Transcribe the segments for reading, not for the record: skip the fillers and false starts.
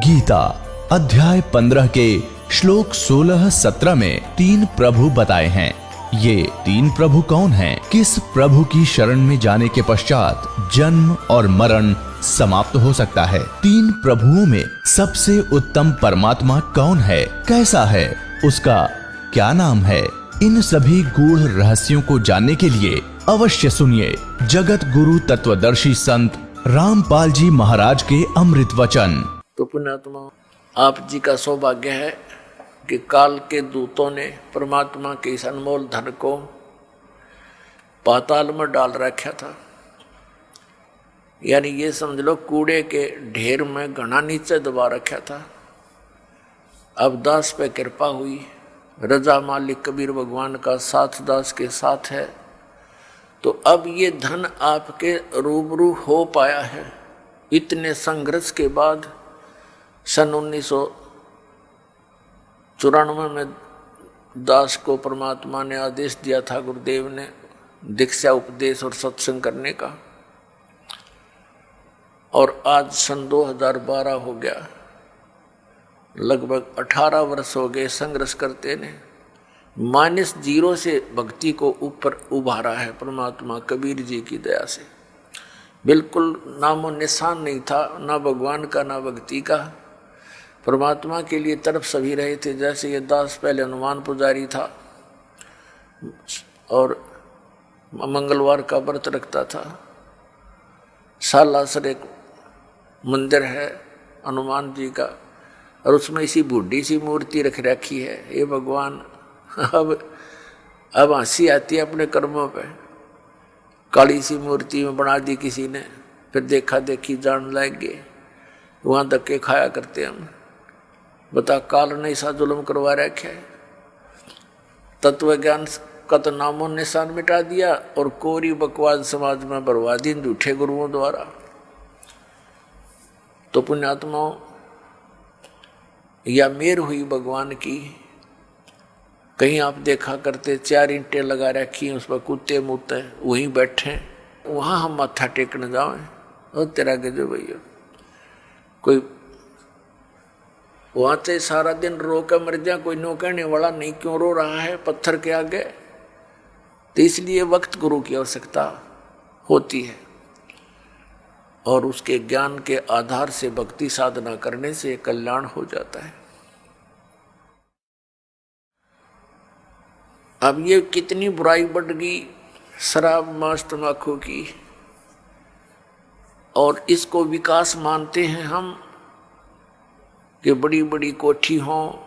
गीता अध्याय 15 के श्लोक 16-17 में 3 प्रभु बताए हैं। ये 3 प्रभु कौन हैं? किस प्रभु की शरण में जाने के पश्चात जन्म और मरण समाप्त हो सकता है? 3 प्रभुओं में सबसे उत्तम परमात्मा कौन है? कैसा है? उसका क्या नाम है? इन सभी गूढ़ रहस्यों को जानने के लिए अवश्य सुनिए जगत गुरु तत्वदर्शी संत रामपाल जी महाराज के अमृत वचन। तो पुण्यात्मा, आप जी का सौभाग्य है कि काल के दूतों ने परमात्मा के इस अनमोल धन को पाताल में डाल रखा था। यानी ये समझ लो कूड़े के ढेर में घना नीचे दबा रखा था। अब दास पे कृपा हुई, रजा मालिक कबीर भगवान का साथ दास के साथ है, तो अब ये धन आपके रूबरू हो पाया है। इतने संघर्ष के बाद सन 1994 में दास को परमात्मा ने आदेश दिया था, गुरुदेव ने, दीक्षा उपदेश और सत्संग करने का। और आज सन 2012 हो गया, लगभग 18 वर्ष हो गए संघर्ष करते ने। -0 से भक्ति को ऊपर उभारा है परमात्मा कबीर जी की दया से। बिल्कुल नामो निशान नहीं था, ना भगवान का ना भक्ति का। परमात्मा के लिए तरफ सभी रहे थे। जैसे ये दास पहले हनुमान पुजारी था और मंगलवार का व्रत रखता था। सालासर एक मंदिर है हनुमान जी का, और उसमें इसी बूढ़ी सी मूर्ति रख रखी है। ये भगवान, अब हंसी आती है अपने कर्मों पे। काली सी मूर्ति में बना दी किसी ने, फिर देखा देखी जान लग गए, वहाँ धक्के खाया करते हम। बता, काल ने ऐसा जुल्म करवा रखा है। तत्व ज्ञान का तो नामो निशान मिटा दिया और कोरी बकवास समाज में बरवा दी झूठे गुरुओं द्वारा। तो पुण्यात्माओं, या मेर हुई भगवान की। कहीं आप देखा करते 4 ईंटें लगा रखी हैं, उस पर कुत्ते मुत्ते वहीं बैठे, वहाँ हम माथा टेकने जाएं और तेरा गजब भैया। कोई वहाँ से सारा दिन रो कर मर जाए, कोई नो कहने वाला नहीं क्यों रो रहा है पत्थर के आगे। तो इसलिए वक्त गुरु की आवश्यकता होती है, और उसके ज्ञान के आधार से भक्ति साधना करने से कल्याण हो जाता है। अब ये कितनी बुराई बढ़ गई शराब मांस तंबाकू की, और इसको विकास मानते हैं हम कि बड़ी बड़ी कोठी हो,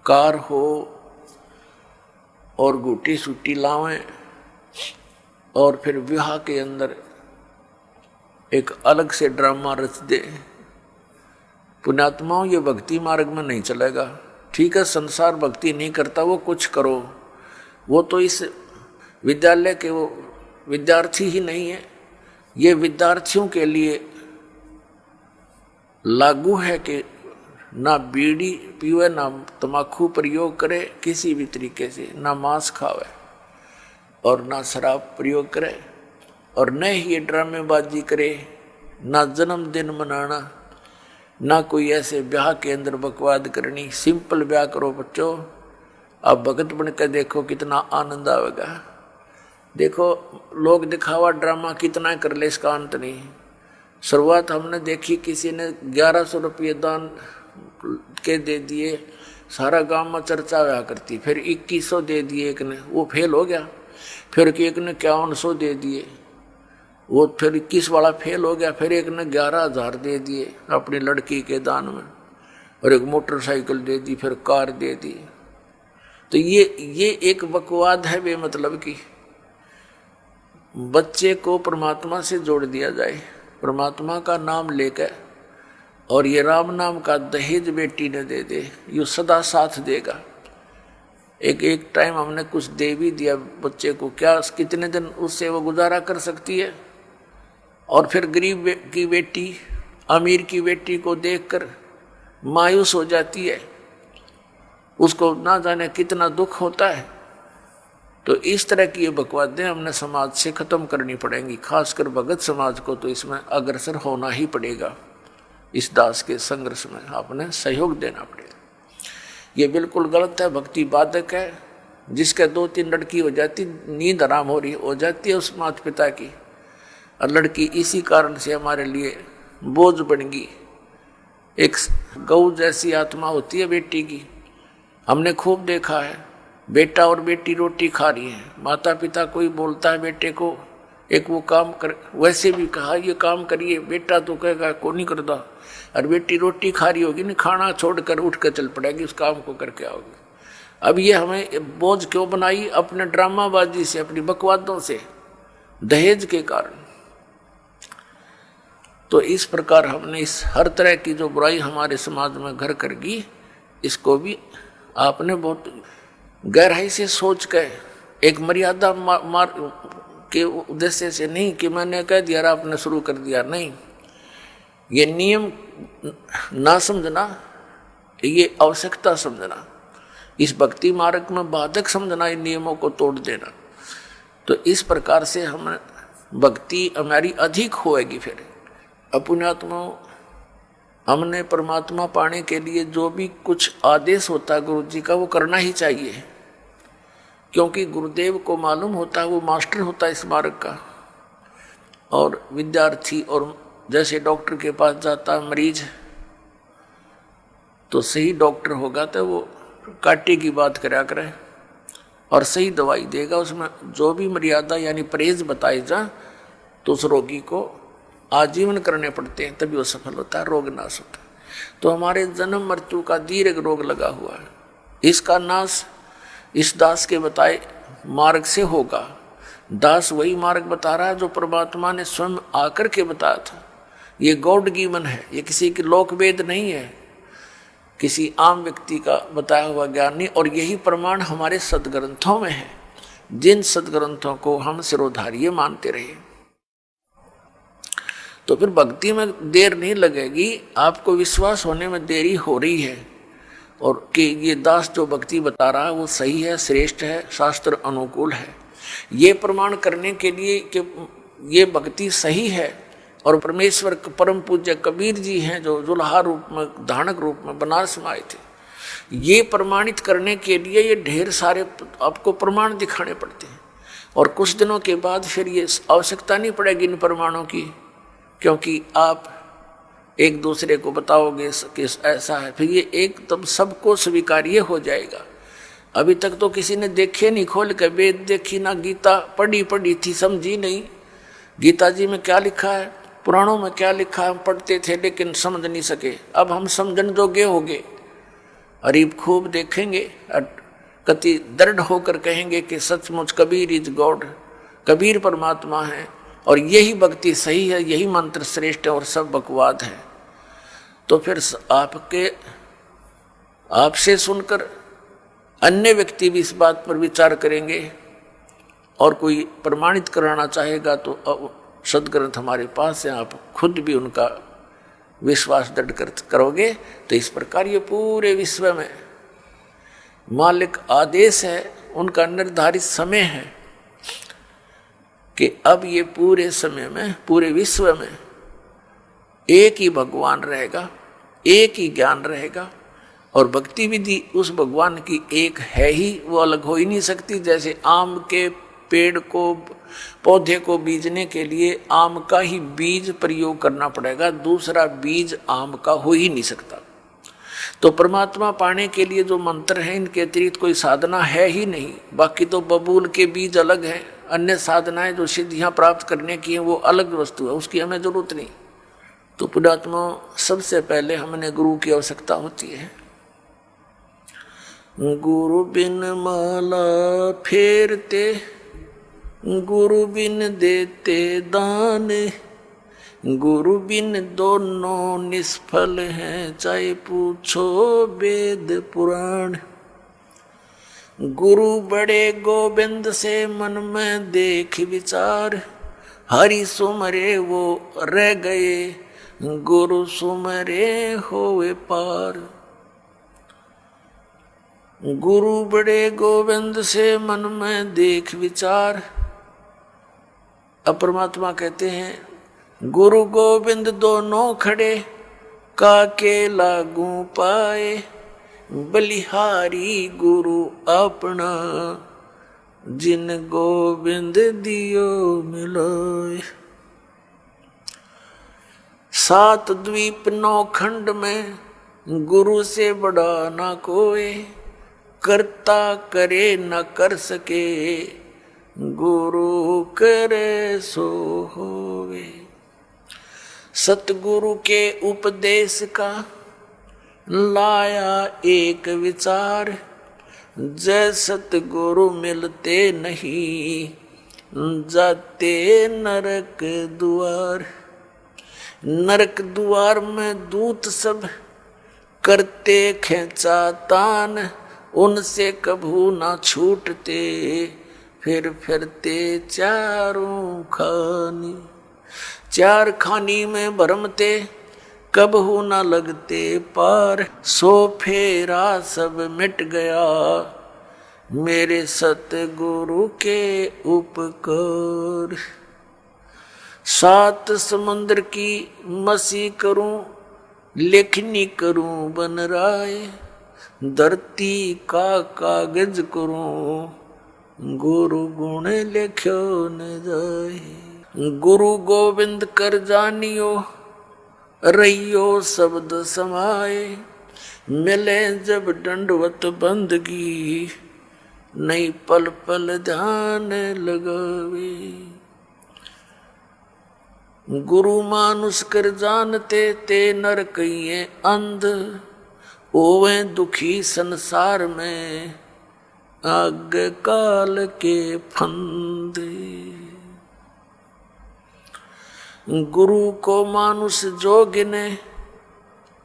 कार हो, और गुटी सुटी लावें, और फिर विवाह के अंदर एक अलग से ड्रामा रच दे। पुण्यात्माओं, ये भक्ति मार्ग में नहीं चलेगा। ठीक है, संसार भक्ति नहीं करता, वो कुछ करो, वो तो इस विद्यालय के वो विद्यार्थी ही नहीं है। ये विद्यार्थियों के लिए लागू है कि ना बीड़ी पीवे, ना तम्बाकू प्रयोग करे किसी भी तरीके से, ना मांस खावे और ना शराब प्रयोग करे, और न ही ये ड्रामेबाजी करे, ना जन्मदिन मनाना, ना कोई ऐसे ब्याह के अंदर बकवाद करनी। सिंपल ब्याह करो बच्चों। अब भगत बन कर देखो कितना आनंद आएगा। देखो लोग दिखावा ड्रामा कितना कर ले, इसका अंत नहीं। शुरुआत हमने देखी, किसी ने 1100 रुपये दान के दे दिए, सारा गांव में चर्चा हुआ करती। फिर 2100 दे दिए एक ने, वो फेल हो गया। फिर एक ने 5100 दे दिए, वो फिर 21 वाला फेल हो गया। फिर एक ने 11,000 दे दिए अपनी लड़की के दान में, और एक मोटरसाइकिल दे दी, फिर कार दे दी। तो ये एक बकवाद है बेमतलब की। बच्चे को परमात्मा से जोड़ दिया जाए, परमात्मा का नाम लेकर, और ये राम नाम का दहेज बेटी ने दे दे, ये सदा साथ देगा। एक टाइम हमने कुछ दे भी दिया बच्चे को, क्या कितने दिन उससे वो गुजारा कर सकती है? और फिर गरीब की बेटी अमीर की बेटी को देखकर मायूस हो जाती है, उसको ना जाने कितना दुख होता है। तो इस तरह की ये बकवादें हमने समाज से खत्म करनी पड़ेंगी। खासकर भगत समाज को तो इसमें अग्रसर होना ही पड़ेगा। इस दास के संघर्ष में आपने सहयोग देना पड़ेगा। ये बिल्कुल गलत है, भक्ति बाधक है। जिसके 2-3 लड़की हो जाती, नींद आराम हो जाती है उस माता पिता की, और लड़की इसी कारण से हमारे लिए बोझ बन गई। एक गौ जैसी आत्मा होती है बेटी की। हमने खूब देखा है, बेटा और बेटी रोटी खा रही है, माता पिता कोई बोलता है बेटे को एक वो काम कर, वैसे भी कहा ये काम करिए, बेटा तो कहेगा को नहीं करता, और बेटी रोटी खा रही होगी, नहीं खाना छोड़कर उठ कर चल पड़ेगी, उस काम को करके आओगी। अब ये हमें बोझ क्यों बनाई? अपने ड्रामाबाजी से, अपनी बकवादों से, दहेज के कारण। तो इस प्रकार हमने इस हर तरह की जो बुराई हमारे समाज में घर कर गई, इसको भी आपने बहुत गहराई से सोच के, एक मर्यादा मार के उद्देश्य से नहीं कि मैंने कह दिया आपने शुरू कर दिया, नहीं। ये नियम ना समझना, ये आवश्यकता समझना, इस भक्ति मार्ग में बाधक समझना, इन नियमों को तोड़ देना। तो इस प्रकार से हम भक्ति हमारी अधिक होएगी। फिर अपुण्यात्मा हमने परमात्मा पाने के लिए जो भी कुछ आदेश होता है गुरु जी का, वो करना ही चाहिए, क्योंकि गुरुदेव को मालूम होता है, वो मास्टर होता है इस मार्ग का। और विद्यार्थी, और जैसे डॉक्टर के पास जाता है मरीज, तो सही डॉक्टर होगा तो वो काटे की बात करा करे और सही दवाई देगा, उसमें जो भी मर्यादा यानी परहेज बताए जा, तो उस रोगी को आजीवन करने पड़ते हैं, तभी वो सफल होता है, रोग नाश होता है। तो हमारे जन्म मृत्यु का दीर्घ रोग लगा हुआ है, इसका नाश इस दास के बताए मार्ग से होगा। दास वही मार्ग बता रहा है जो परमात्मा ने स्वयं आकर के बताया था। ये गॉड गिवन है, ये किसी की लोक वेद नहीं है, किसी आम व्यक्ति का बताया हुआ ज्ञान नहीं। और यही प्रमाण हमारे सदग्रंथों में है, जिन सदग्रंथों को हम सिरोधार्य मानते रहे। तो फिर भक्ति में देर नहीं लगेगी, आपको विश्वास होने में देरी हो रही है, और कि ये दास जो भक्ति बता रहा है वो सही है, श्रेष्ठ है, शास्त्र अनुकूल है। ये प्रमाण करने के लिए कि ये भक्ति सही है, और परमेश्वर परम पूज्य कबीर जी हैं जो जुल्हा रूप में, धानक रूप में बनारस में आए थे, ये प्रमाणित करने के लिए ये ढेर सारे आपको प्रमाण दिखाने पड़ते हैं। और कुछ दिनों के बाद फिर ये आवश्यकता नहीं पड़ेगी इन प्रमाणों की, क्योंकि आप एक दूसरे को बताओगे कि ऐसा है, फिर ये एकदम सबको स्वीकार्य हो जाएगा। अभी तक तो किसी ने देखे नहीं, खोल के वेद देखी ना, गीता पढ़ी थी, समझी नहीं गीता जी में क्या लिखा है, पुराणों में क्या लिखा है, हम पढ़ते थे लेकिन समझ नहीं सके। अब हम समझन जोगे हो गए, अरीब खूब देखेंगे, कति दृढ़ होकर कहेंगे कि सचमुच कबीर इज गॉड, कबीर परमात्मा है, और यही भक्ति सही है, यही मंत्र श्रेष्ठ है, और सब बकवाद है। तो फिर आपसे सुनकर अन्य व्यक्ति भी इस बात पर विचार करेंगे, और कोई प्रमाणित कराना चाहेगा तो सदग्रंथ हमारे पास है, आप खुद भी उनका विश्वास दृढ़ करोगे। तो इस प्रकार ये पूरे विश्व में मालिक आदेश है, उनका निर्धारित समय है कि अब ये पूरे समय में, पूरे विश्व में एक ही भगवान रहेगा, एक ही ज्ञान रहेगा, और भक्ति विधि उस भगवान की एक है ही, वो अलग हो ही नहीं सकती। जैसे आम के पेड़ को, पौधे को बीजने के लिए आम का ही बीज प्रयोग करना पड़ेगा, दूसरा बीज आम का हो ही नहीं सकता। तो परमात्मा पाने के लिए जो मंत्र है, इनके अतिरिक्त कोई साधना है ही नहीं। बाकी तो बबूल के बीज अलग हैं, अन्य साधनाएं जो सिद्धियां प्राप्त करने की हैं वो अलग वस्तु है, उसकी हमें जरूरत नहीं। तो पुण्यात्मा, सबसे पहले हमने गुरु की आवश्यकता होती है। गुरु बिन माला फेरते, गुरु बिन देते दान, गुरु बिन दोनों निष्फल हैं, चाहे पूछो वेद पुराण। गुरु बड़े गोविंद से मन में देख विचार, हरि सुमरे वो रह गए, गुरु सुमरे होवे पार। गुरु बड़े गोविंद से मन में देख विचार। अब परमात्मा कहते हैं गुरु गोविंद दोनों खड़े, काके लागू पाए, बलिहारी गुरु अपना, जिन गोविंद दियो मिलोय। 7 द्वीप 9 खंड में गुरु से बड़ा ना कोई, करता करे न कर सके, गुरु करे सो होवे। सतगुरु के उपदेश का लाया एक विचार, जय सतगुरु मिलते नहीं, जाते नरक द्वार। नरक द्वार में दूत सब करते खेचा तान, उनसे कभू ना छूटते, फिर फिरते चारों खानी। 4 खानी में भरमते, कबहू न लगते पार, सो फेरा सब मिट गया, मेरे सतगुरु के उपकार। 7 समुद्र की मसी करूं, लेखनी करूं बन राय, धरती का कागज करूं, गुरु गुण लिख्यो न जाए। गुरु गोविंद कर जानियो, रहियो शब्द समाए, मिले जब दंडवत बंदगी, नहीं पल पल ध्यान लगावे। गुरु मानुष कर जानते, ते नर कहिए अंध, ओवे दुखी संसार में, आग काल के फंदे। गुरु को मानुष जो गिने,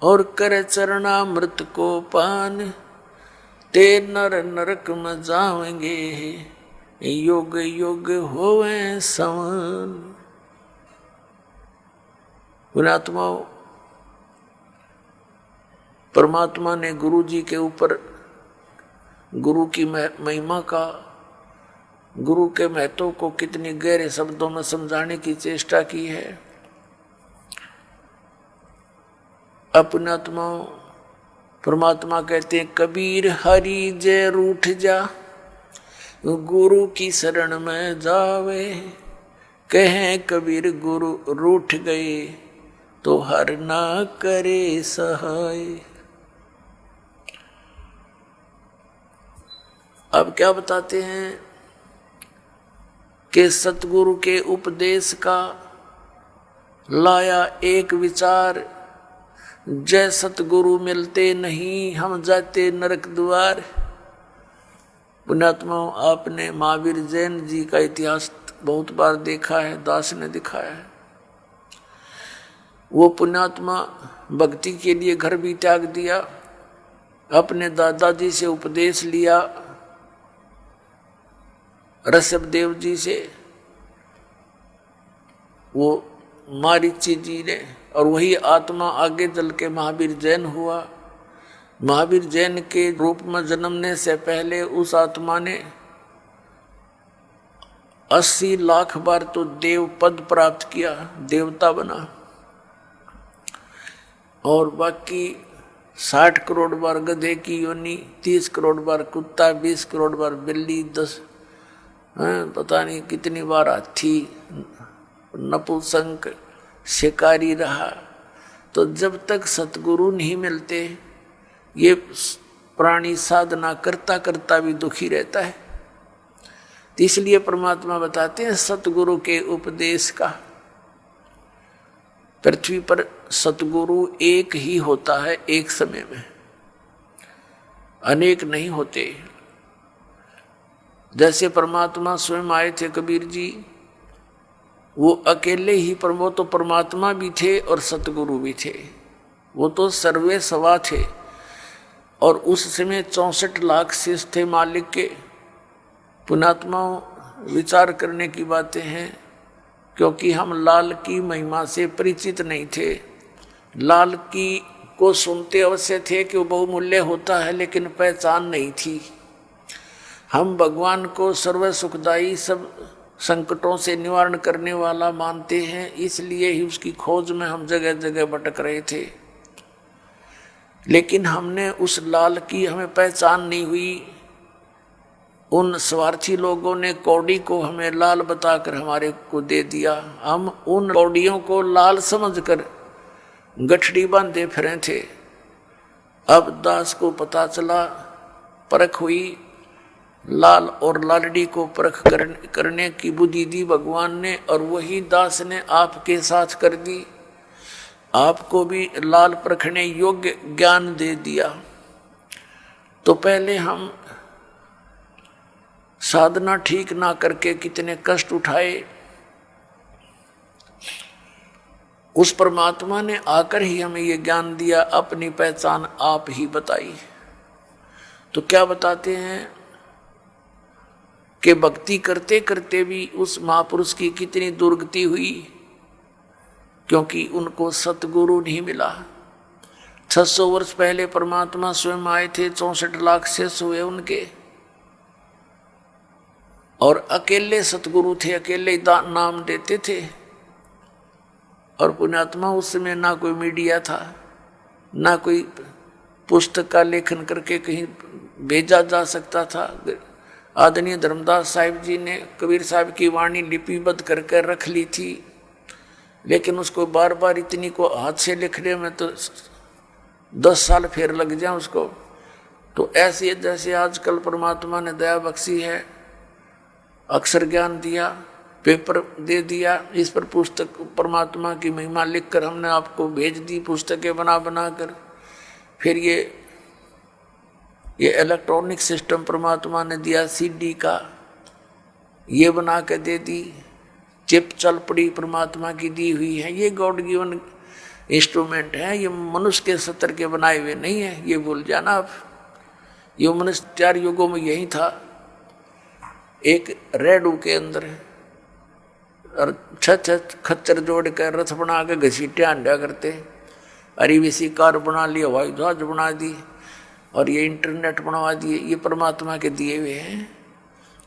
और करे चरणामृत को पान, ते नर नरक में जाएंगे, युग युग होवे समान। पुण्यात्माओं, परमात्मा ने गुरु जी के ऊपर गुरु की महिमा का, गुरु के महत्व को कितनी गहरे शब्दों में समझाने की चेष्टा की है। अपनात्माओं, परमात्मा कहते हैं, कबीर हरि जय रूठ जा, गुरु की शरण में जावे। कहें कबीर गुरु रूठ गए, तो हर ना करे सहाय। अब क्या बताते हैं कि सतगुरु के उपदेश का लाया एक विचार, जय सतगुरु मिलते नहीं, हम जाते नरक द्वार। पुण्यात्माओं, आपने महावीर जैन जी का इतिहास बहुत बार देखा है, दास ने दिखाया है। वो पुण्यात्मा भक्ति के लिए घर भी त्याग दिया, अपने दादाजी से उपदेश लिया, ऋषभदेव जी से, वो मारीची जी ने, और वही आत्मा आगे चल के महावीर जैन हुआ। महावीर जैन के रूप में जन्मने से पहले उस आत्मा ने 80 लाख बार तो देव पद प्राप्त किया, देवता बना, और बाकी 60 करोड़ बार गधे की योनि, 30 करोड़ बार कुत्ता, 20 करोड़ बार बिल्ली, 10 पता नहीं कितनी बार हाथी, नपुंसक, शिकारी रहा। तो जब तक सतगुरु नहीं मिलते, ये प्राणी साधना करता करता भी दुखी रहता है। तो इसलिए परमात्मा बताते हैं सतगुरु के उपदेश का। पृथ्वी पर सतगुरु एक ही होता है, एक समय में, अनेक नहीं होते। जैसे परमात्मा स्वयं आए थे कबीर जी, वो अकेले ही, पर वो तो परमात्मा भी थे और सतगुरु भी थे, वो तो सर्वे सवा थे। और उस समय 64 लाख शिष्य थे मालिक के। पुण्यात्माओं, विचार करने की बातें हैं, क्योंकि हम लाल की महिमा से परिचित नहीं थे। लाल की को सुनते अवश्य थे कि वो बहुमूल्य होता है, लेकिन पहचान नहीं थी। हम भगवान को सर्व सुखदाई, सब संकटों से निवारण करने वाला मानते हैं, इसलिए ही उसकी खोज में हम जगह जगह भटक रहे थे। लेकिन हमने उस लाल की हमें पहचान नहीं हुई। उन स्वार्थी लोगों ने कौड़ी को हमें लाल बताकर हमारे को दे दिया। हम उन कौड़ियों को लाल समझकर गठड़ी बांधे फिरे थे। अब दास को पता चला, परख हुई, लाल और लालड़ी को परख करने की बुद्धि दी भगवान ने, और वही दास ने आपके साथ कर दी। आपको भी लाल परखने योग्य ज्ञान दे दिया। तो पहले हम साधना ठीक ना करके कितने कष्ट उठाए, उस परमात्मा ने आकर ही हमें ये ज्ञान दिया, अपनी पहचान आप ही बताई। तो क्या बताते हैं कि भक्ति करते करते भी उस महापुरुष की कितनी दुर्गति हुई, क्योंकि उनको सतगुरु नहीं मिला। 600 वर्ष पहले परमात्मा स्वयं आए थे, 64 लाख शिष्य हुए उनके, और अकेले सतगुरु थे, अकेले ही नाम देते थे। और पुण्यात्मा उस समय ना कोई मीडिया था, ना कोई पुस्तक का लेखन करके कहीं भेजा जा सकता था। आदरणीय धर्मदास साहिब जी ने कबीर साहब की वाणी लिपिबद्ध करके रख ली थी, लेकिन उसको बार बार इतनी को हाथ से लिखने में तो 10 साल फिर लग जाए उसको। तो ऐसे जैसे आजकल परमात्मा ने दया बख्शी है, अक्षर ज्ञान दिया, पेपर दे दिया, इस पर पुस्तक परमात्मा की महिमा लिखकर हमने आपको भेज दी, पुस्तकें बना बना कर। फिर ये इलेक्ट्रॉनिक सिस्टम परमात्मा ने दिया, सीडी का ये बना के दे दी, चिप चल पड़ी परमात्मा की दी हुई है। ये गॉड गिवन इंस्ट्रूमेंट है, ये मनुष्य के सत्र के बनाए हुए नहीं है, ये भूल जाना आप। ये मनुष्य 4 युगों में यही था, एक रेडू के अंदर और 6 खच्चर जोड़ कर रथ बना के घसीटे आंडा करते, अरीवीसी कार बना ली, हवाई जहाज बना दी, और ये इंटरनेट बनवा दिए। ये परमात्मा के दिए हुए हैं,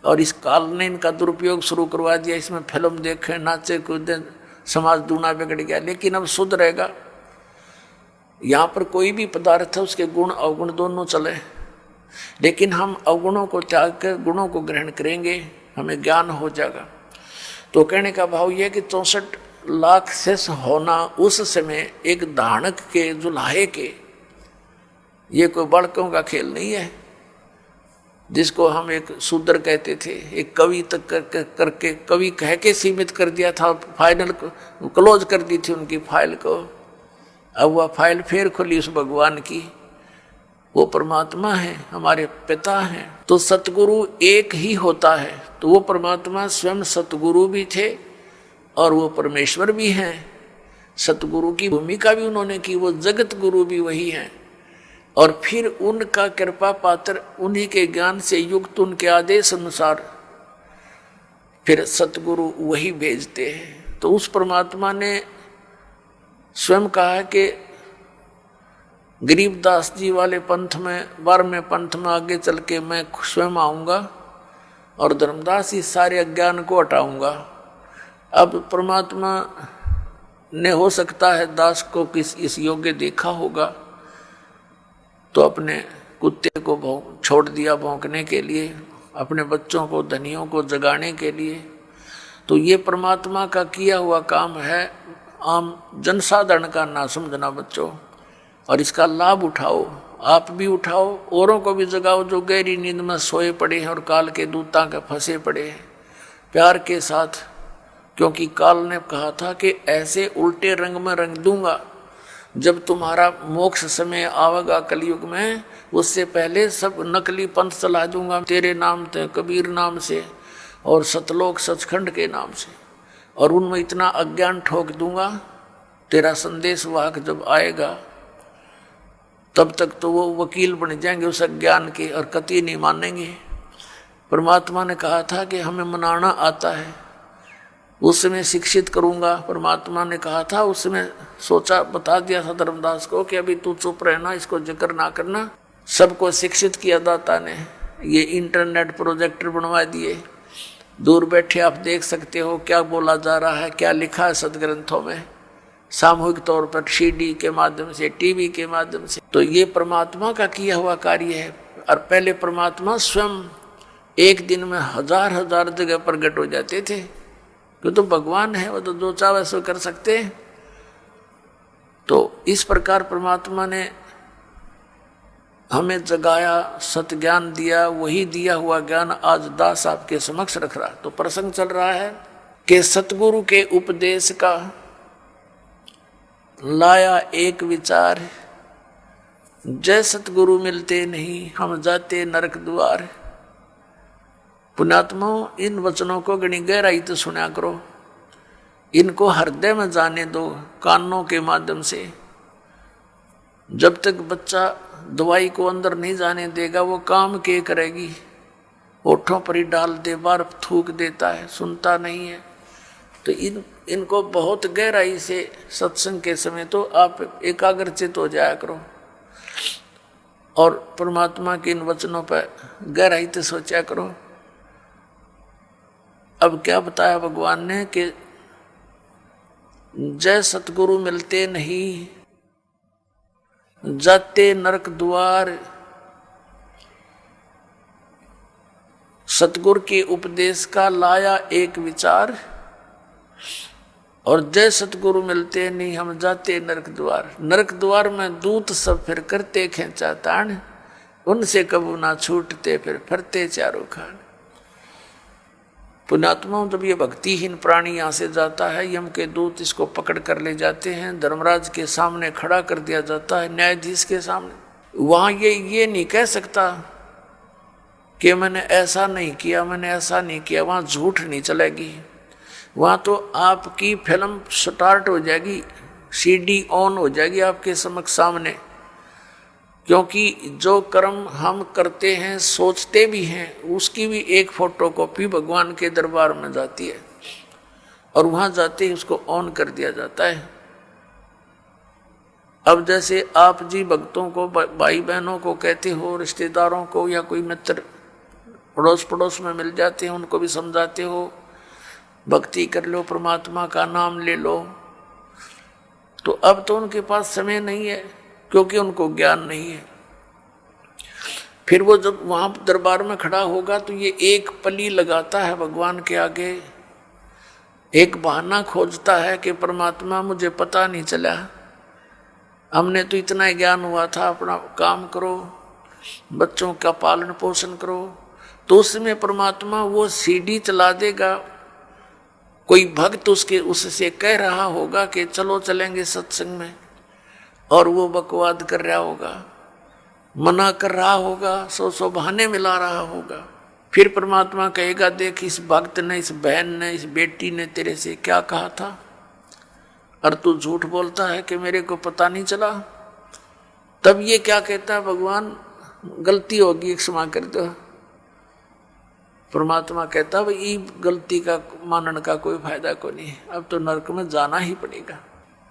और इस काल ने इनका दुरुपयोग शुरू करवा दिया। इसमें फिल्म देखे, नाचे कूदे, समाज दूना बिगड़ गया। लेकिन अब सुधरेगा। यहाँ पर कोई भी पदार्थ है, उसके गुण अवगुण दोनों चले, लेकिन हम अवगुणों को त्याग कर गुणों को ग्रहण करेंगे, हमें ज्ञान हो जाएगा। तो कहने का भाव यह कि 64 लाख शेष होना उस समय एक धानक के, जुल्हे के, ये कोई बड़कों का खेल नहीं है, जिसको हम एक शूद्र कहते थे, एक कवि तक करके कवि कह के सीमित कर दिया था, फाइनल क्लोज कर दी थी उनकी फाइल को। अब वह फाइल फिर खुली उस भगवान की। वो परमात्मा है, हमारे पिता हैं। तो सतगुरु एक ही होता है, तो वो परमात्मा स्वयं सतगुरु भी थे और वो परमेश्वर भी हैं। सतगुरु की भूमिका भी उन्होंने की, वो जगत गुरु भी वही हैं। और फिर उनका कृपा पात्र, उन्हीं के ज्ञान से युक्त, उनके आदेश अनुसार फिर सतगुरु वही भेजते हैं। तो उस परमात्मा ने स्वयं कहा है कि गरीबदास जी वाले पंथ में, 12वें पंथ में आगे चल के मैं स्वयं आऊँगा और धर्मदास इस सारे अज्ञान को हटाऊँगा। अब परमात्मा ने हो सकता है दास को किस इस योग्य देखा होगा, तो अपने कुत्ते को छोड़ दिया भौंकने के लिए, अपने बच्चों को, धनियों को जगाने के लिए। तो ये परमात्मा का किया हुआ काम है, आम जनसाधारण का ना समझना बच्चों, और इसका लाभ उठाओ, आप भी उठाओ, औरों को भी जगाओ जो गहरी नींद में सोए पड़े हैं और काल के दूता के फंसे पड़े हैं, प्यार के साथ। क्योंकि काल ने कहा था कि ऐसे उल्टे रंग में रंग दूंगा, जब तुम्हारा मोक्ष समय आवेगा कलयुग में, उससे पहले सब नकली पंथ चला दूंगा तेरे नाम से, कबीर नाम से और सतलोक सचखंड के नाम से, और उनमें इतना अज्ञान ठोक दूंगा, तेरा संदेश वाहक जब आएगा तब तक तो वो वकील बन जाएंगे उस अज्ञान के और कतई नहीं मानेंगे। परमात्मा ने कहा था कि हमें मनाना आता है, उस समय शिक्षित करूंगा। परमात्मा ने कहा था, उस समय सोचा, बता दिया था धर्मदास को कि अभी तू चुप रहना, इसको जिक्र ना करना। सबको शिक्षित किया दाता ने, ये इंटरनेट प्रोजेक्टर बनवा दिए, दूर बैठे आप देख सकते हो क्या बोला जा रहा है, क्या लिखा है सदग्रंथों में। सामूहिक तौर पर सीडी के माध्यम से, टीवी के माध्यम से। तो ये परमात्मा का किया हुआ कार्य है। और पहले परमात्मा स्वयं एक दिन में हजार हजार जगह प्रकट हो जाते थे, क्यों तो भगवान है, वो तो जो चाहे सो कर सकते हैं। तो इस प्रकार परमात्मा ने हमें जगाया, सत ज्ञान दिया, वही दिया हुआ ज्ञान आज दास आपके समक्ष रख रहा। तो प्रसंग चल रहा है कि सतगुरु के उपदेश का लाया एक विचार, जय सतगुरु मिलते नहीं हम जाते नरक द्वार। पुण्यात्माओं, इन वचनों को गणी गहराई तो सुना करो, इनको हृदय में जाने दो कानों के माध्यम से। जब तक बच्चा दवाई को अंदर नहीं जाने देगा वो काम के करेगी, होठों पर ही डाल दे, बार थूक देता है, सुनता नहीं है। तो इनको बहुत गहराई से सत्संग के समय तो आप एकाग्रचित हो जाया करो और परमात्मा के इन वचनों पर गहराई से सोचा करो। अब क्या बताया भगवान ने कि जय सतगुरु मिलते नहीं जाते नरक द्वार। सतगुरु के उपदेश का लाया एक विचार, और जय सतगुरु मिलते नहीं हम जाते नरक द्वार। नरक द्वार में दूत सब फिर करते खेचा ताण, उनसे कबू ना छूटते फिर फरते चारों खान। पुण्यात्माओं, जब ये भक्तिहीन प्राणी यहाँ से जाता है, यम के दूत इसको पकड़ कर ले जाते हैं, धर्मराज के सामने खड़ा कर दिया जाता है, न्यायाधीश के सामने। वहाँ ये नहीं कह सकता कि मैंने ऐसा नहीं किया, मैंने ऐसा नहीं किया। वहाँ झूठ नहीं चलेगी, वहाँ तो आपकी फिल्म स्टार्ट हो जाएगी, सीडी ऑन हो जाएगी आपके समक्ष सामने। क्योंकि जो कर्म हम करते हैं, सोचते भी हैं, उसकी भी एक फोटोकॉपी भगवान के दरबार में जाती है और वहाँ जाते ही उसको ऑन कर दिया जाता है। अब जैसे आप जी भक्तों को, भाई बहनों को कहते हो, रिश्तेदारों को या कोई मित्र पड़ोस पड़ोस में मिल जाते हैं, उनको भी समझाते हो भक्ति कर लो, परमात्मा का नाम ले लो। तो अब तो उनके पास समय नहीं है, क्योंकि उनको ज्ञान नहीं है। फिर वो जब वहां दरबार में खड़ा होगा तो ये एक पली लगाता है भगवान के आगे, एक बहाना खोजता है कि परमात्मा मुझे पता नहीं चला, हमने तो इतना ज्ञान हुआ था, अपना काम करो, बच्चों का पालन पोषण करो। तो उसमें परमात्मा वो सीडी चला देगा, कोई भक्त उससे कह रहा होगा कि चलो चलेंगे सत्संग में, और वो बकवाद कर रहा होगा, मना कर रहा होगा, सौ बहाने मिला रहा होगा। फिर परमात्मा कहेगा, देख इस भक्त ने, इस बहन ने, इस बेटी ने तेरे से क्या कहा था, और तू झूठ बोलता है कि मेरे को पता नहीं चला। तब ये क्या कहता है, भगवान गलती होगी, क्षमा कर दो। परमात्मा कहता भाई गलती का मानने का कोई फायदा को नहीं, अब तो नरक में जाना ही पड़ेगा।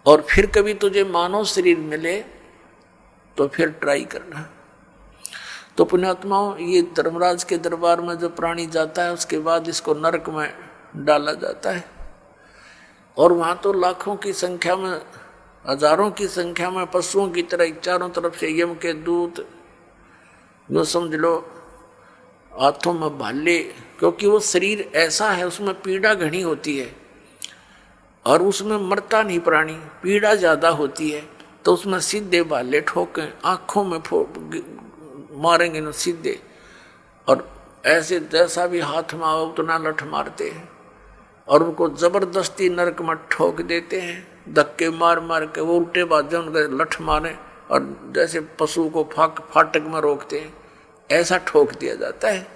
और फिर कभी तुझे मानव शरीर मिले तो फिर ट्राई करना। तो पुण्यात्माओं, ये धर्मराज के दरबार में जब प्राणी जाता है, उसके बाद इसको नरक में डाला जाता है। और वहाँ तो लाखों की संख्या में, हजारों की संख्या में पशुओं की तरह चारों तरफ से यम के दूत, जो समझ लो हाथों में भाले, क्योंकि वो शरीर ऐसा है, उसमें पीड़ा घनी होती है और उसमें मरता नहीं प्राणी, पीड़ा ज्यादा होती है। तो उसमें सीधे भाले ठोके, आंखों में मारेंगे न सीधे, और ऐसे जैसा भी हाथ में आओ उतना लठ मारते हैं और उनको जबरदस्ती नरक में ठोक देते हैं, धक्के मार मार के। वो उल्टे बाजे उनके लठ मारे और जैसे पशु को फाटक में रोकते हैं, ऐसा ठोक दिया जाता है।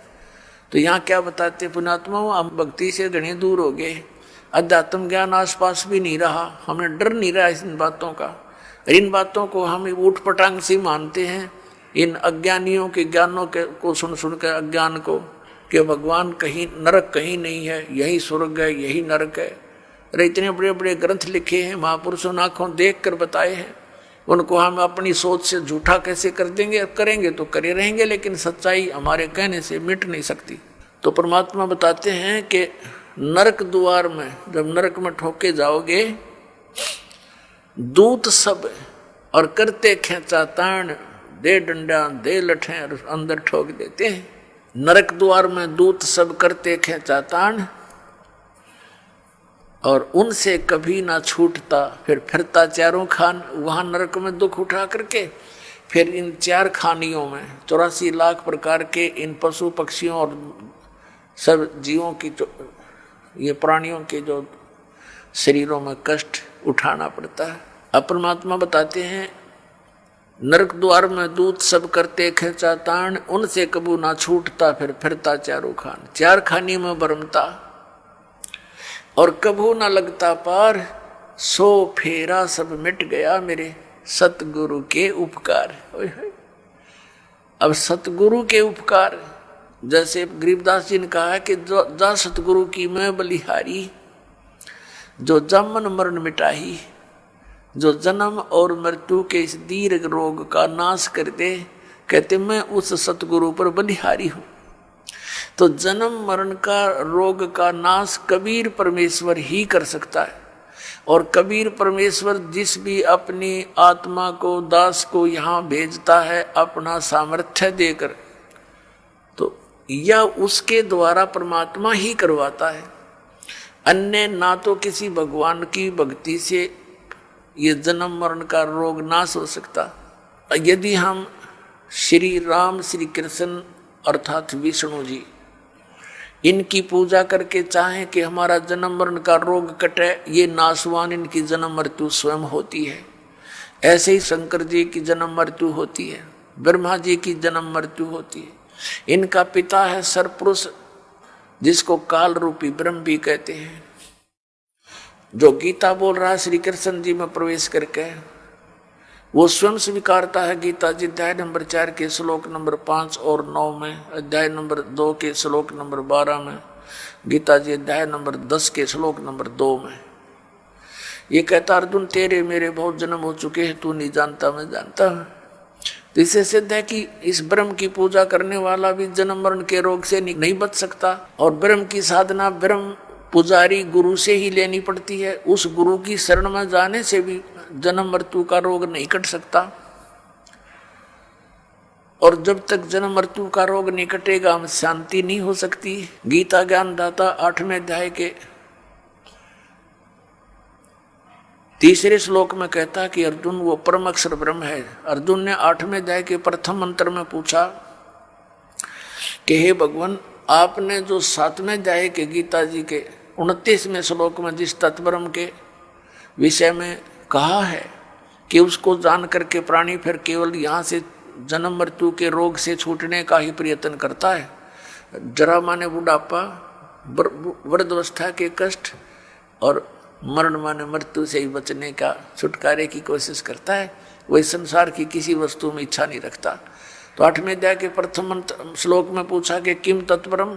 तो यहाँ क्या बताते पुण्यात्मा, हम भक्ति से घने दूर हो गए, अध्यात्म ज्ञान आसपास भी नहीं रहा, हमें डर नहीं रहा इन बातों का। इन बातों को हम ऊट पटांग से मानते हैं, इन अज्ञानियों के ज्ञानों के को सुन सुन कर अज्ञान को, कि भगवान कहीं, नरक कहीं नहीं है, यही स्वर्ग है, यही नरक है। अरे इतने बड़े बड़े ग्रंथ लिखे हैं, महापुरुषों ने आंखों देख कर बताए हैं, उनको हम अपनी सोच से झूठा कैसे कर देंगे? करेंगे तो करे रहेंगे, लेकिन सच्चाई हमारे कहने से मिट नहीं सकती। तो परमात्मा बताते हैं कि नरक द्वार में जब नरक में ठोके जाओगे दूत सब और करते खेचा ताण, दे डंडा दे लठे और अंदर ठोक देते हैं। नरक द्वार में दूत सब करते खेचा ताण और उनसे कभी ना छूटता, फिर फिरता चारों खान, वहां नरक में दुख उठा करके फिर इन 4 खानियों में 84 लाख प्रकार के इन पशु पक्षियों और सब जीवों की ये प्राणियों के जो शरीरों में कष्ट उठाना पड़ता है। अब परमात्मा बताते हैं नरक द्वार में दूत सब करते खेचा ताण, उनसे कबू ना छूटता, फिर फिरता चारों खान, 4 खानी में भरमता और कबू ना लगता पार, सो फेरा सब मिट गया मेरे सतगुरु के उपकार। अब सतगुरु के उपकार, जैसे गरीबदास जी ने कहा कि जा सतगुरु की मैं बलिहारी, जो जमन मरण मिटाही, जो जन्म और मृत्यु के इस दीर्घ रोग का नाश कर दे। कहते मैं उस सतगुरु पर बलिहारी हूं। तो जन्म मरण का रोग का नाश कबीर परमेश्वर ही कर सकता है। और कबीर परमेश्वर जिस भी अपनी आत्मा को दास को यहाँ भेजता है अपना सामर्थ्य देकर, तो यह उसके द्वारा परमात्मा ही करवाता है। अन्य ना तो किसी भगवान की भक्ति से ये जन्म मरण का रोग नाश हो सकता। यदि हम श्री राम श्री कृष्ण अर्थात विष्णु जी इनकी पूजा करके चाहें कि हमारा जन्म मरण का रोग कटे, ये नाशवान इनकी जन्म मृत्यु स्वयं होती है। ऐसे ही शंकर जी की जन्म मृत्यु होती है, ब्रह्मा जी की जन्म मृत्यु होती है। इनका पिता है सरपुरुष जिसको काल रूपी ब्रह्म भी कहते हैं। जो गीता बोल रहा है श्री कृष्ण जी में प्रवेश करके, वो स्वयं स्वीकारता है। गीता जी अध्याय नंबर 4 के श्लोक नंबर 5 और 9 में, अध्याय नंबर 2 के श्लोक नंबर 12 में, गीता जी अध्याय नंबर 10 के श्लोक नंबर 2 में ये कहता अर्जुन तेरे मेरे बहुत जन्म हो चुके हैं, तू नहीं जानता मैं जानता हूं। तो इससे सिद्ध है कि इस ब्रह्म की पूजा करने वाला भी जन्म मरण के रोग से नहीं बच सकता। और ब्रह्म की साधना ब्रह्म पुजारी गुरु से ही लेनी पड़ती है। उस गुरु की शरण में जाने से भी जन्म मृत्यु का रोग नहीं कट सकता। और जब तक जन्म मृत्यु का रोग नहीं कटेगा हम शांति नहीं हो सकती। गीता ज्ञानदाता 8वें अध्याय के 3 श्लोक में कहता कि अर्जुन वो परम अक्षर ब्रह्म है। अर्जुन ने 8वें अध्याय के प्रथम मंत्र में पूछा कि हे भगवान, आपने जो 7वें अध्याय के गीता जी के 29वें श्लोक में जिस तत्ब्रह्म के विषय में कहा है कि उसको जान करके प्राणी फिर केवल यहाँ से जन्म मृत्यु के रोग से छूटने का ही प्रयत्न करता है, जरा माने बुढ़ापा, वृद्धावस्था के कष्ट और मरण माने मृत्यु से ही बचने का छुटकारे की कोशिश करता है, वही संसार की किसी वस्तु में इच्छा नहीं रखता। तो 8वें अध्याय के प्रथम श्लोक में पूछा कि किम तत्परम,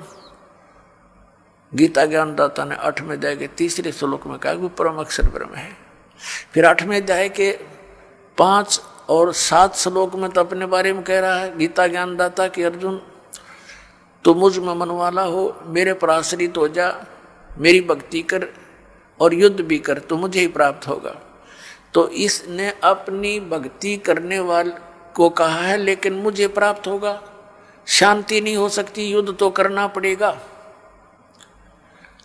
गीता ज्ञानदाता ने 8वें अध्याय के 3 श्लोक में कहा वो परम अक्षर ब्रह्म है। फिर 8वें अध्याय के 5 और 7 श्लोक में तो अपने बारे में कह रहा है गीता ज्ञानदाता कि अर्जुन तो मुझ में मन वाला हो, मेरे पर आश्रित हो जा, मेरी भक्ति कर और युद्ध भी कर तो मुझे ही प्राप्त होगा। तो इसने अपनी भक्ति करने वाले को कहा है लेकिन मुझे प्राप्त होगा, शांति नहीं हो सकती, युद्ध तो करना पड़ेगा।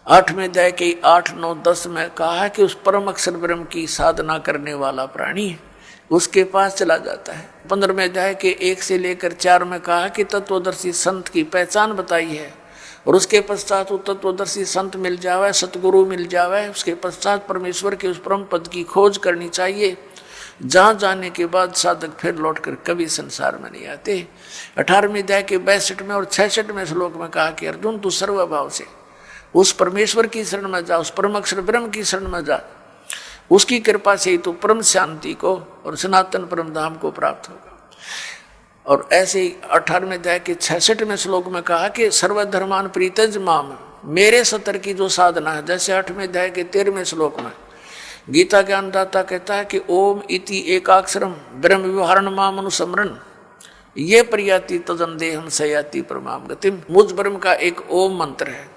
8वें अध्याय के 8, 9, 10 में कहा है कि उस परम अक्षर ब्रह्म की साधना करने वाला प्राणी उसके पास चला जाता है। 15वें अध्याय के 1 से लेकर 4 में कहा कि तत्वदर्शी संत की पहचान बताई है और उसके पश्चात वो तत्वदर्शी संत मिल जावे, सतगुरु मिल जावे, उसके पश्चात परमेश्वर के उस परम पद की खोज करनी चाहिए, जहाँ जाने के बाद साधक फिर लौटकर कभी संसार में नहीं आते। 18वें अध्याय के 62 में और 66वें श्लोक में कहा कि अर्जुन तू सर्वभाव से उस परमेश्वर की शरण में जा, उस परम अक्षर ब्रह्म की शरण में जा, उसकी कृपा से ही तो परम शांति को और सनातन परम धाम को प्राप्त होगा। और ऐसे ही 18वें अध्याय के 66वें श्लोक में कहा कि सर्वधर्मान प्रीतज माम, मेरे सतर की जो साधना है, जैसे 8वें अध्याय के 13वें श्लोक में गीता ज्ञानदाता कहता है कि ओम इति एकाक्षरम ब्रह्म व्यवहारण माम अनुस्मरण ये प्रयाति तदन देहम सयाति परमाम गतिम। मुझ ब्रह्म का एक ओम मंत्र है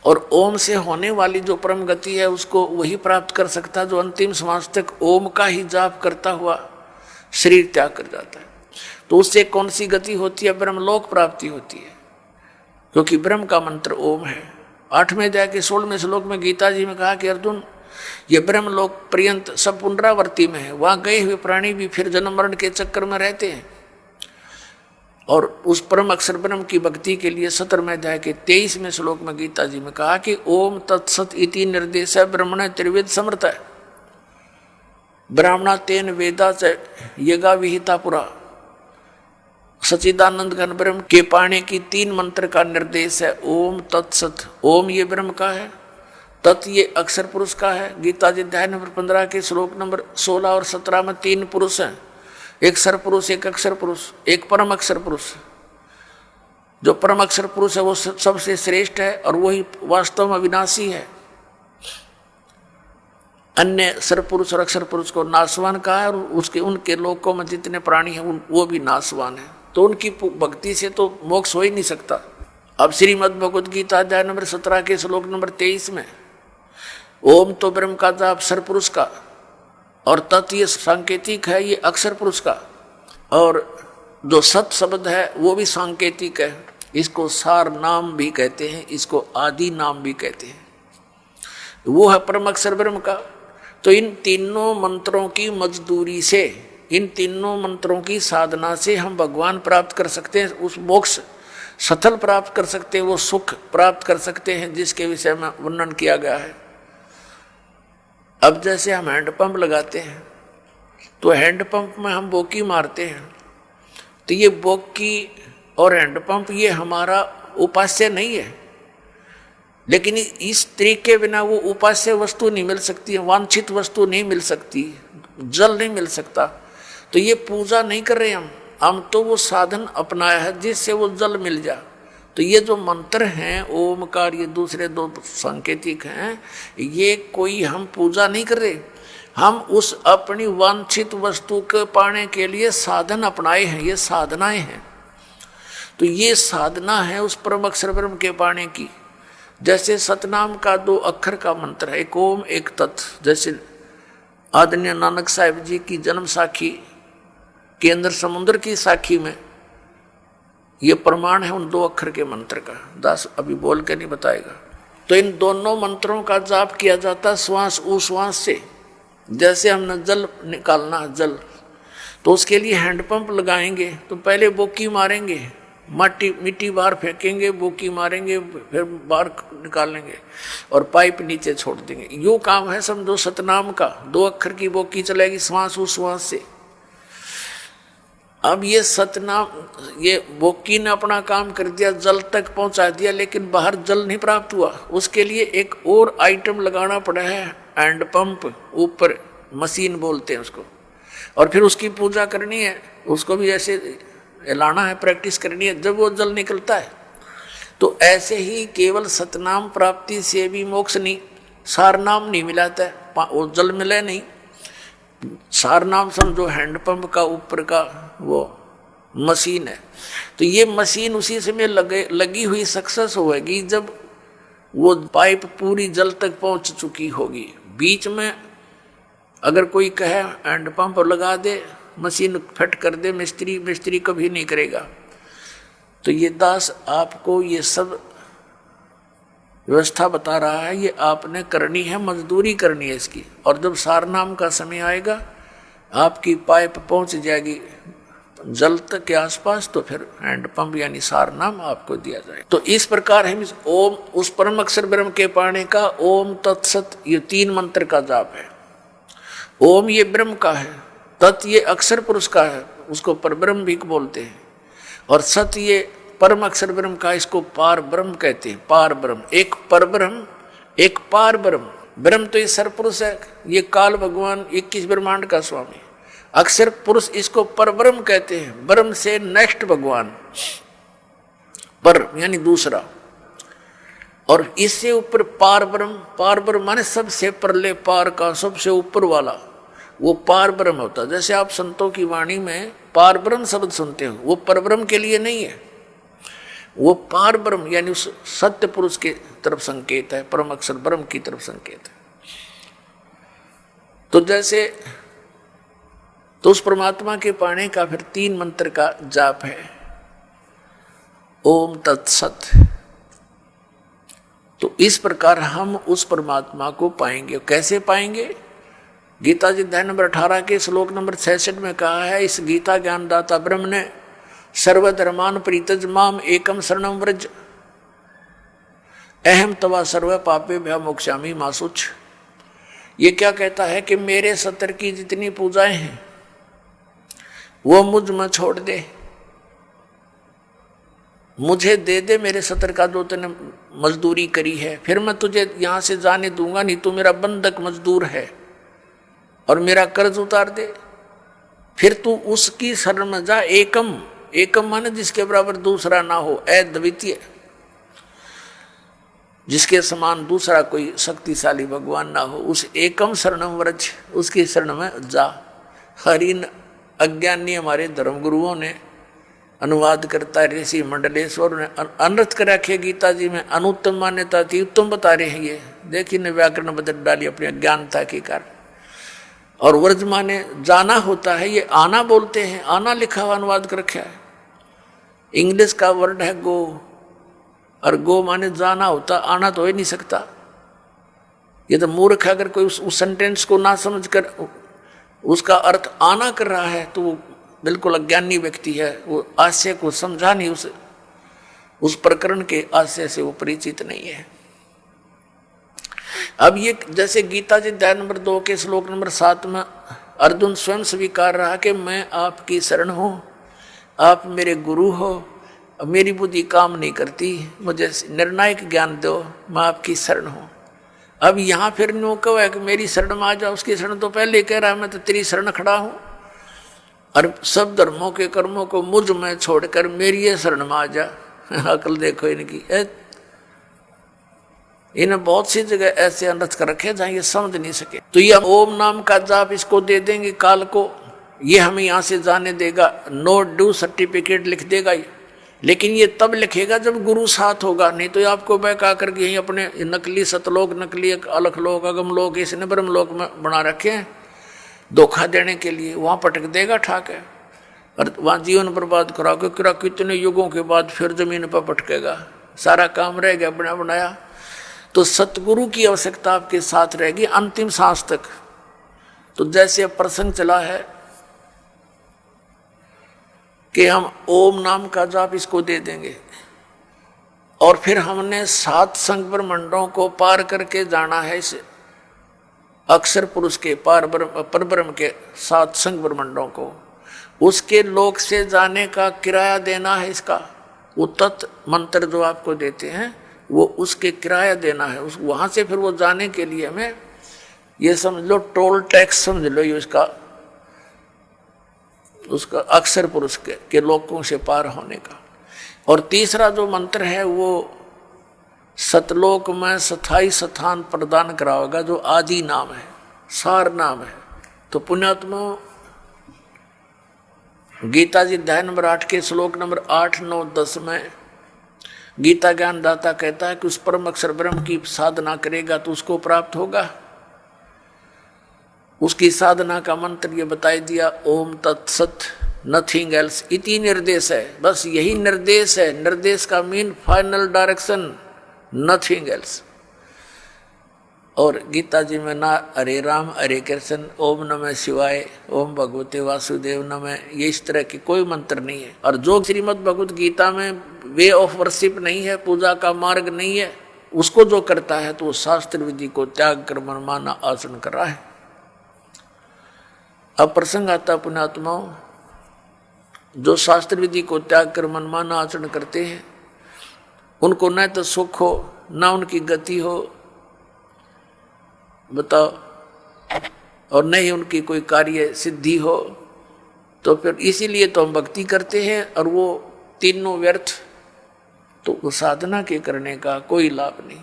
और ओम से होने वाली जो परम गति है उसको वही प्राप्त कर सकता है जो अंतिम श्वास तक ओम का ही जाप करता हुआ शरीर त्याग कर जाता है। तो उससे कौन सी गति होती है? ब्रह्मलोक प्राप्ति होती है, क्योंकि ब्रह्म का मंत्र ओम है। 8वें अध्याय के 16वें श्लोक में गीता जी में कहा कि अर्जुन, ये ब्रह्मलोक पर्यंत सब पुनरावर्ती में है, वहां गए हुए प्राणी भी फिर जन्म मरण के चक्कर में रहते हैं। और उस परम अक्षर ब्रह्म की भक्ति के लिए 17वें अध्याय के 23वें श्लोक में गीता जी में कहा कि ओम तत्सत इति निर्देश ब्रह्मण त्रिवेद समर्थ है, ब्राह्मणा तेन वेदा च यगा विहिता पुरा। सच्चिदानंद घन ब्रह्म के पाने की 3 मंत्र का निर्देश है। ओम तत्सत, ओम ये ब्रह्म का है, तत् ये अक्षर पुरुष का है। गीता जी अध्याय नंबर 15 के श्लोक नंबर 16 और 17 में 3 पुरुष हैं, एक सर पुरुष, एक अक्षर पुरुष, एक परम अक्षर पुरुष। जो परम अक्षर पुरुष है वो सबसे श्रेष्ठ है और वही वास्तव में अविनाशी है। अन्य सर पुरुष और अक्षर पुरुष को नाशवान कहा है और उसके उनके लोकों में जितने प्राणी हैं वो भी नाशवान है। तो उनकी भक्ति से तो मोक्ष हो ही नहीं सकता। अब श्रीमद् भगवद गीता अध्याय नंबर 17 के श्लोक नंबर 23 में ओम तो ब्रह्म का जाप सर पुरुष का और तत् ये सांकेतिक है, ये अक्षर पुरुष का, और जो सत शब्द है वो भी सांकेतिक है। इसको सार नाम भी कहते हैं, इसको आदि नाम भी कहते हैं, वो है परम अक्षर ब्रह्म का। तो इन तीनों मंत्रों की मजदूरी से, इन तीनों मंत्रों की साधना से हम भगवान प्राप्त कर सकते हैं, उस मोक्ष सफल प्राप्त कर सकते हैं, वो सुख प्राप्त कर सकते हैं जिसके विषय में वर्णन किया गया है। अब जैसे हम हैंडपंप लगाते हैं तो हैंडपंप में हम बोकी मारते हैं, तो ये बोकी और हैंडपंप ये हमारा उपास्य नहीं है, लेकिन इस तरीके बिना वो उपास्य वस्तु नहीं मिल सकती है, वांछित वस्तु नहीं मिल सकती, जल नहीं मिल सकता। तो ये पूजा नहीं कर रहे हम तो वो साधन अपनाया है जिससे वो जल मिल जाए। तो ये जो मंत्र हैं ओमकार, ये दूसरे 2 सांकेतिक हैं, ये कोई हम पूजा नहीं कर रहे, हम उस अपनी वांछित वस्तु के पाने के लिए साधन अपनाए हैं, ये साधनाएं हैं। तो ये साधना है उस परम अक्षर ब्रह्म के पाने की। जैसे सतनाम का 2 अक्षर का मंत्र है, एक ओम एक तत्। जैसे आदरणीय नानक साहिब जी की जन्म साखी के अंदर समुद्र की साखी में ये प्रमाण है उन 2 अक्षर के मंत्र का। दास अभी बोल के नहीं बताएगा। तो इन दोनों मंत्रों का जाप किया जाता श्वास उश्वास से। जैसे हमने जल निकालना जल, तो उसके लिए हैंडपंप लगाएंगे, तो पहले बोकी मारेंगे, मिट्टी बाहर फेंकेंगे, बोकी मारेंगे, फिर बाहर निकालेंगे और पाइप नीचे छोड़ देंगे। यो काम है समझो सतनाम का। 2 अक्षर की बोकी चलेगी श्वास उश्वास से। अब ये सतनाम, ये बोकी ने अपना काम कर दिया, जल तक पहुंचा दिया, लेकिन बाहर जल नहीं प्राप्त हुआ। उसके लिए एक और आइटम लगाना पड़ा है, हैंड पंप, ऊपर मशीन बोलते हैं उसको, और फिर उसकी पूजा करनी है, उसको भी ऐसे हिलाना है, प्रैक्टिस करनी है, जब वो जल निकलता है। तो ऐसे ही केवल सतनाम प्राप्ति से भी मोक्ष नहीं, सार नाम नहीं मिलाता है, वो जल मिले नहीं। सार नाम समझो हैंडपंप का ऊपर का वो मशीन है। तो ये मशीन उसी समय लगी हुई सक्सेस होगी जब वो पाइप पूरी जल तक पहुंच चुकी होगी। बीच में अगर कोई कहे हैंडपंप लगा दे, मशीन फिट कर दे, मिस्त्री कभी नहीं करेगा। तो ये दास आपको ये सब व्यवस्था बता रहा है, ये आपने करनी है, मजदूरी करनी है इसकी। और जब सारनाम का समय आएगा, आपकी पाइप पहुंच जाएगी जल तक के आसपास, तो फिर हैंडपंप यानी सारनाम आपको दिया जाए। तो इस प्रकार हम इस ओम, उस परम अक्षर ब्रह्म के पाने का ओम तत्सत, ये 3 मंत्र का जाप है। ओम ये ब्रह्म का है, तत् ये अक्षर पुरुष का है, उसको परब्रह्म भी बोलते हैं, और सत ये परम अक्षर ब्रह्म का, इसको पार ब्रह्म कहते हैं। पार ब्रह्म, एक पर ब्रह्म एक पार ब्रह्म। ब्रह्म तो ये सरपुरुष है, ये काल भगवान 21 ब्रह्मांड का स्वामी। अक्षर पुरुष इसको पर ब्रह्म कहते हैं, ब्रह्म से नेक्स्ट भगवान, पर यानी दूसरा। और इससे ऊपर पार ब्रह्म माने सबसे परले पार का, सबसे ऊपर वाला, वो पार ब्रह्म होता है। जैसे आप संतों की वाणी में पार ब्रह्म शब्द सुनते हो, वो पर ब्रह्म के लिए नहीं है। वो पार ब्रह्म यानी उस सत्य पुरुष के तरफ संकेत है, परम अक्षर ब्रह्म की तरफ संकेत है। तो जैसे तो उस परमात्मा के पाने का फिर 3 मंत्र का जाप है, ओम तत्सत। तो इस प्रकार हम उस परमात्मा को पाएंगे। कैसे पाएंगे? गीता जी अध्याय नंबर 18 के श्लोक नंबर 66 में कहा है, इस गीता ज्ञानदाता ब्रह्म ने सर्वधर्मान परित्यज माम एकम शरणम व्रज अहम तवा सर्व पापेभ्यो मोक्षामि मा शुच। ये क्या कहता है कि मेरे सत्तर की जितनी पूजाएं हैं वो मुझ में छोड़ दे, मुझे दे दे मेरे सत्तर का जो तूने मजदूरी करी है, फिर मैं तुझे यहां से जाने दूंगा नहीं। तू मेरा बंधक मजदूर है और मेरा कर्ज उतार दे, फिर तू उसकी शरण में जा। एकम, एकम माने जिसके बराबर दूसरा ना हो, अद्वितीय, जिसके समान दूसरा कोई शक्तिशाली भगवान ना हो, उस एकम शरणम व्रज, उसकी शरण में जा। हरिन अज्ञानी हमारे धर्मगुरुओं ने अनुवाद करता है, ऋषि मंडलेश्वर ने अनर्थ कर रखे गीता जी में, अनुत्तम मान्यता थी, उत्तम बता रहे हैं। ये देखिए ने व्याकरण बदल डाली अपनी अज्ञानता के कारण। और व्रज माने जाना होता है, ये आना बोलते हैं, आना लिखा हुआ अनुवाद कर रखा है। इंग्लिश का वर्ड है गो, और गो माने जाना होता, आना तो हो ही नहीं सकता। ये तो मूर्ख है, अगर कोई उस सेंटेंस को ना समझकर उसका अर्थ आना कर रहा है तो वो बिल्कुल अज्ञानी व्यक्ति है, वो आशय को समझा नहीं, उस प्रकरण के आशय से वो परिचित नहीं है। अब ये जैसे गीता जी अध्याय नंबर 2 के श्लोक नंबर 7 में अर्जुन स्वयं स्वीकार रहा कि मैं आपकी शरण हूं, आप मेरे गुरु हो, मेरी बुद्धि काम नहीं करती, मुझे निर्णायक ज्ञान दो, मैं आपकी शरण हूं। अब यहाँ फिर नो कहो है कि मेरी शरण में आ जा, उसकी शरण तो पहले कह रहा है मैं तो तेरी शरण खड़ा हूं, और सब धर्मों के कर्मों को मुझ में छोड़कर मेरी ये शरण में आ जा। अकल देखो इनकी, इन्हें बहुत सी जगह ऐसे अनर्थ कर रखे जहां ये समझ नहीं सके। तो ये ओम नाम का जाप इसको दे देंगे काल को, ये हमें यहां से जाने देगा, नो ड्यू सर्टिफिकेट लिख देगा ये। लेकिन ये तब लिखेगा जब गुरु साथ होगा, नहीं तो आपको बहका करके यहीं अपने नकली सतलोक, नकली अलखलोक, अगमलोक, इसने ब्रह्मलोक में बना रखे हैं धोखा देने के लिए, वहां पटक देगा ठाक है, और वहां जीवन बर्बाद करा के कितने युगों के बाद फिर जमीन पर पटकेगा, सारा काम रह गया बना बनाया। तो सतगुरु की आवश्यकता आपके साथ रहेगी अंतिम सांस तक। तो जैसे अब प्रसंग चला है कि हम ओम नाम का जाप इसको दे देंगे, और फिर हमने 7 संग ब्रह्मंडों को पार करके जाना है इस अक्षर पुरुष के परब्रह्म के 7 संग ब्रह्मंडों को, उसके लोक से जाने का किराया देना है इसका। वो तत्व मंत्र जो आपको देते हैं वो उसके किराया देना है, उस वहां से फिर वो जाने के लिए हमें ये समझ लो टोल टैक्स समझ लो, ये उसका अक्षर पुरुष के लोकों से पार होने का। और तीसरा जो मंत्र है वो सतलोक में स्थायी स्थान प्रदान कराएगा, जो आदि नाम है, सार नाम है। तो पुण्यात्मा गीता जी अध्याय नंबर 8 के श्लोक नंबर 8, 9, 10 में गीता ज्ञानदाता कहता है कि उस परम अक्षर ब्रह्म की साधना करेगा तो उसको प्राप्त होगा। उसकी साधना का मंत्र ये बताई दिया, ओम तत्सत, नथिंग एल्स, इति निर्देश है, बस यही निर्देश है। निर्देश का mean final direction, nothing else. और गीता जी में ना हरे राम हरे कृष्ण, ओम नमः शिवाय, ओम भगवते वासुदेव नमः, ये इस तरह की कोई मंत्र नहीं है। और जो श्रीमद् भगवत गीता में वे ऑफ वर्शिप नहीं है, पूजा का मार्ग नहीं है, उसको जो करता है तो वो शास्त्र विधि को त्याग कर मनमाना आचरण कर रहा है। अब प्रसंग आता पुण्यात्माओं, जो शास्त्र विधि को त्याग कर मनमाना आचरण करते हैं उनको न तो सुख हो न उनकी गति हो, बताओ, और न ही उनकी कोई कार्य सिद्धि हो। तो फिर इसीलिए तो हम भक्ति करते हैं, और वो तीनों व्यर्थ, तो वो साधना के करने का कोई लाभ नहीं।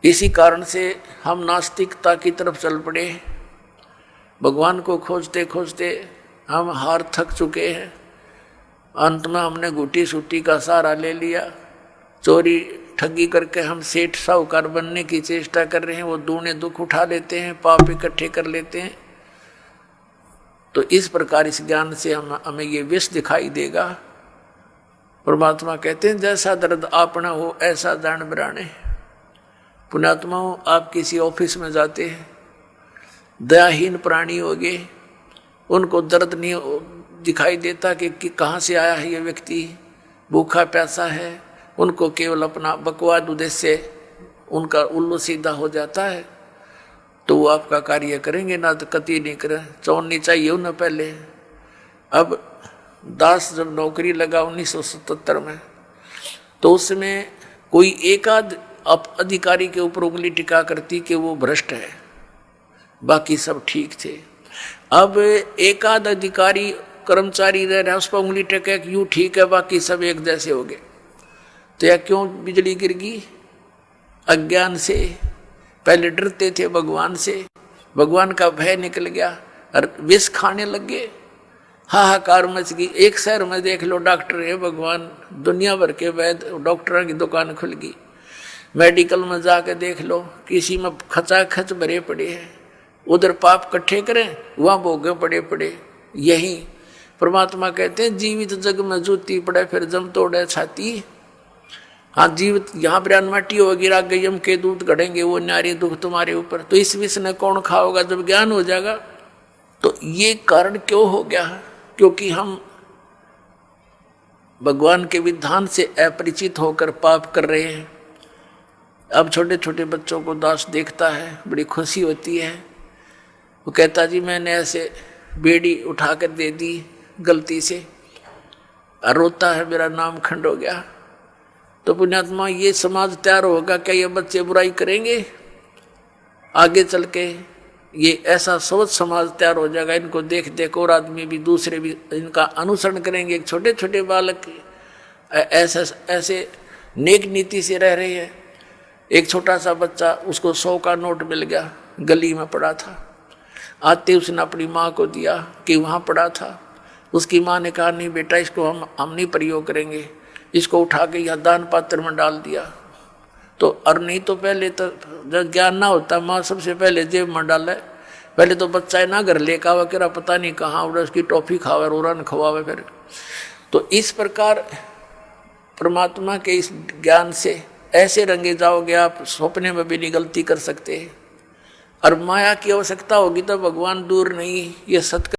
इसी कारण से हम नास्तिकता की तरफ चल पड़े, भगवान को खोजते खोजते हम हार थक चुके हैं। अंत में हमने घुटी सूटी का सहारा ले लिया, चोरी ठगी करके हम सेठ साहूकार बनने की चेष्टा कर रहे हैं, वो दूने दुख उठा लेते हैं, पाप इकट्ठे कर लेते हैं। तो इस प्रकार इस ज्ञान से हमें ये विष दिखाई देगा। परमात्मा कहते हैं जैसा दर्द आपना हो ऐसा जान बराने। पुण्यात्माओं, आप किसी ऑफिस में जाते हैं, दयाहीन प्राणी हो गए, उनको दर्द नहीं दिखाई देता कि कहाँ से आया है ये व्यक्ति, भूखा प्यासा है, उनको केवल अपना बकवाद उद्देश्य उनका उल्लू सीधा हो जाता है, तो वो आपका कार्य करेंगे ना, तो कति नहीं करें। चौड़नी चाहिए उन्हें पहले। अब दास जब नौकरी लगा 1977 में, तो उसमें कोई एक आध अधिकारी के ऊपर उंगली टिका करती कि वो भ्रष्ट है, बाकी सब ठीक थे। अब एक आध अधिकारी कर्मचारी रह रहा है, उस पर उंगली टेके कि यूँ ठीक है, बाकी सब एक जैसे हो गए। तो यह क्यों बिजली गिर गई? अज्ञान से। पहले डरते थे भगवान से, भगवान का भय निकल गया और विष खाने लग गए, हाहाकार मच गई। एक शहर में देख लो डॉक्टर है भगवान, दुनिया भर के वैद्य डॉक्टरों की दुकान खुल गई। मेडिकल में जाके देख लो, किसी में खचाखच भरे पड़े हैं, उधर पाप इकट्ठे करें, वहाँ भोगे पड़े पड़े। यही परमात्मा कहते हैं जीवित जग में जूती पड़े फिर जम तोड़े छाती। हाँ, जीवित यहाँ पर माटी होगी, राग गयम के दूध गढ़ेंगे, वो नारी दुख तुम्हारे ऊपर। तो इस विष ने कौन खाओगा जब ज्ञान हो जाएगा? तो ये कारण क्यों हो गया? क्योंकि हम भगवान के विधान से अपरिचित होकर पाप कर रहे हैं। अब छोटे छोटे बच्चों को दास देखता है, बड़ी खुशी होती है। वो कहता जी मैंने ऐसे बेड़ी उठाकर दे दी गलती से, और रोता है मेरा नाम खंड हो गया। तो पुण्यात्मा, ये समाज तैयार होगा क्या? ये बच्चे बुराई करेंगे आगे चल के? ये ऐसा सोच समाज तैयार हो जाएगा, इनको देख देख और आदमी भी, दूसरे भी इनका अनुसरण करेंगे। छोटे छोटे बालक ऐसे नेक नीति से रह रहे हैं। एक छोटा सा बच्चा, उसको 100 का नोट मिल गया, गली में पड़ा था, आते उसने अपनी माँ को दिया कि वहाँ पड़ा था। उसकी माँ ने कहा नहीं बेटा, इसको हम नहीं प्रयोग करेंगे, इसको उठा के यहाँ दान पात्र में डाल दिया। तो और नहीं तो पहले तो जब ज्ञान ना होता, माँ सबसे पहले जेब में डाले। पहले तो बच्चा ना घर लेकर आवा, कह पता नहीं कहाँ उड़ा, उसकी टॉफी खावे, रोरन खवावे फिर। तो इस प्रकार परमात्मा के इस ज्ञान से ऐसे रंगे जाओगे आप, सपने में भी नहीं गलती कर सकते। और माया की आवश्यकता होगी तो भगवान दूर नहीं, ये सत्य